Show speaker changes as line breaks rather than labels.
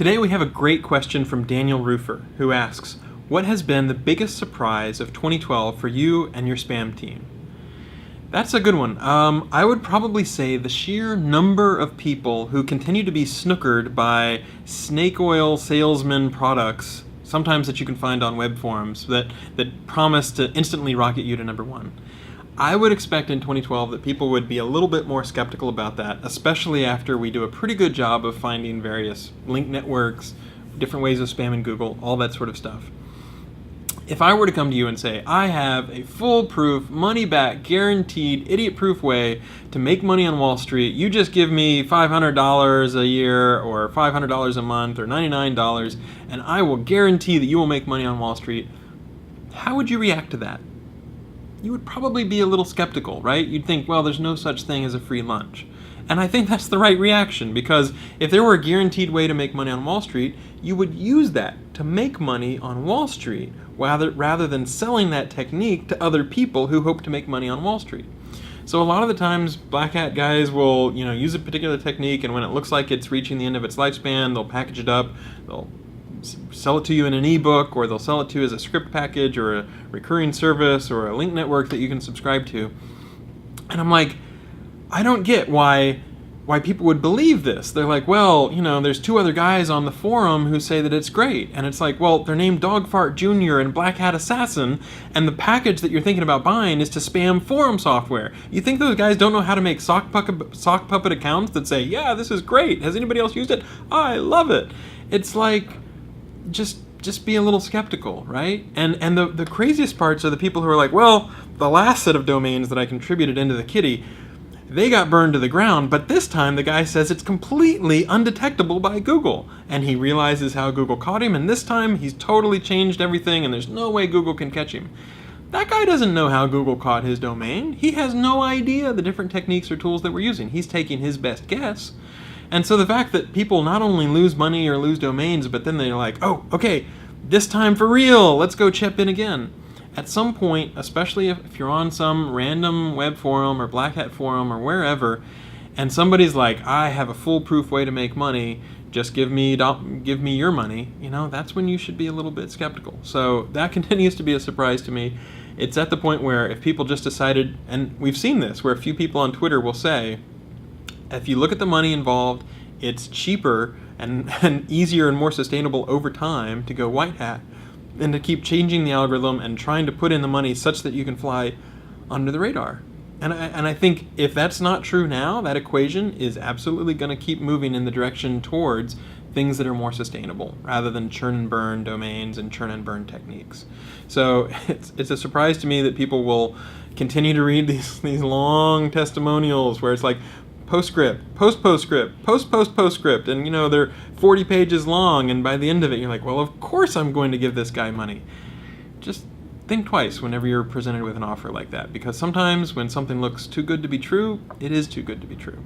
Today we have a great question from Daniel Roofer, who asks, what has been the biggest surprise of 2012 for you and your spam team? That's a good one. I would probably say the sheer number of people who continue to be snookered by snakeoil salesmen products, sometimes that you can find on web forums, that promise to instantly rocket you to number one. I would expect in 2012 that people would be a little bit more skeptical about that, especially after we do a pretty good job of finding various link networks, different ways of spamming Google, all that sort of stuff. If I were to come to you and say, I have a foolproof, money-back, guaranteed, idiot-proof way to make money on Wall Street, you just give me $500 a year or $500 a month or $99, and I will guarantee that you will make money on Wall Street, how would you react to that? You would probably be a little skeptical, right? You'd think, well, there's no such thing as a free lunch. And I think that's the right reaction, because if there were a guaranteed way to make money on Wall Street, you would use that to make money on Wall Street rather than selling that technique to other people who hope to make money on Wall Street. So a lot of the times, black hat guys will, use a particular technique, and when it looks like it's reaching the end of its lifespan, they'll package it up, they'll sell it to you in an ebook, or they'll sell it to you as a script package or a recurring service or a link network that you can subscribe to. And I'm like, I don't get why people would believe this. They're like, well, there's two other guys on the forum who say that it's great. And it's like, well, they're named Dogfart Jr. and Black Hat Assassin, and the package that you're thinking about buying is to spam forum software. You think those guys don't know how to make sock puppet accounts that say, yeah, this is great. Has anybody else used it? I love it. It's like, just be a little skeptical, right? And the craziest parts are the people who are like, well, the last set of domains that I contributed into the kitty, they got burned to the ground, but this time the guy says it's completely undetectable by Google. And he realizes how Google caught him, and this time he's totally changed everything, and there's no way Google can catch him. That guy doesn't know how Google caught his domain. He has no idea the different techniques or tools that we're using. He's taking his best guess. And so the fact that people not only lose money or lose domains, but then they're like, oh, okay, this time for real, let's go chip in again. At some point, especially if you're on some random web forum or black hat forum or wherever, and somebody's like, I have a foolproof way to make money, just give me your money, that's when you should be a little bit skeptical. So that continues to be a surprise to me. It's at the point where if people just decided, and we've seen this, where a few people on Twitter will say, if you look at the money involved, it's cheaper and easier and more sustainable over time to go white hat than to keep changing the algorithm and trying to put in the money such that you can fly under the radar. And I think if that's not true now, that equation is absolutely going to keep moving in the direction towards things that are more sustainable rather than churn and burn domains and churn and burn techniques. So it's a surprise to me that people will continue to read these long testimonials where it's like, postscript, postscript, postscript, and they're 40 pages long, and by the end of it you're like, well, of course I'm going to give this guy money. Just think twice whenever you're presented with an offer like that, because sometimes when something looks too good to be true, it is too good to be true.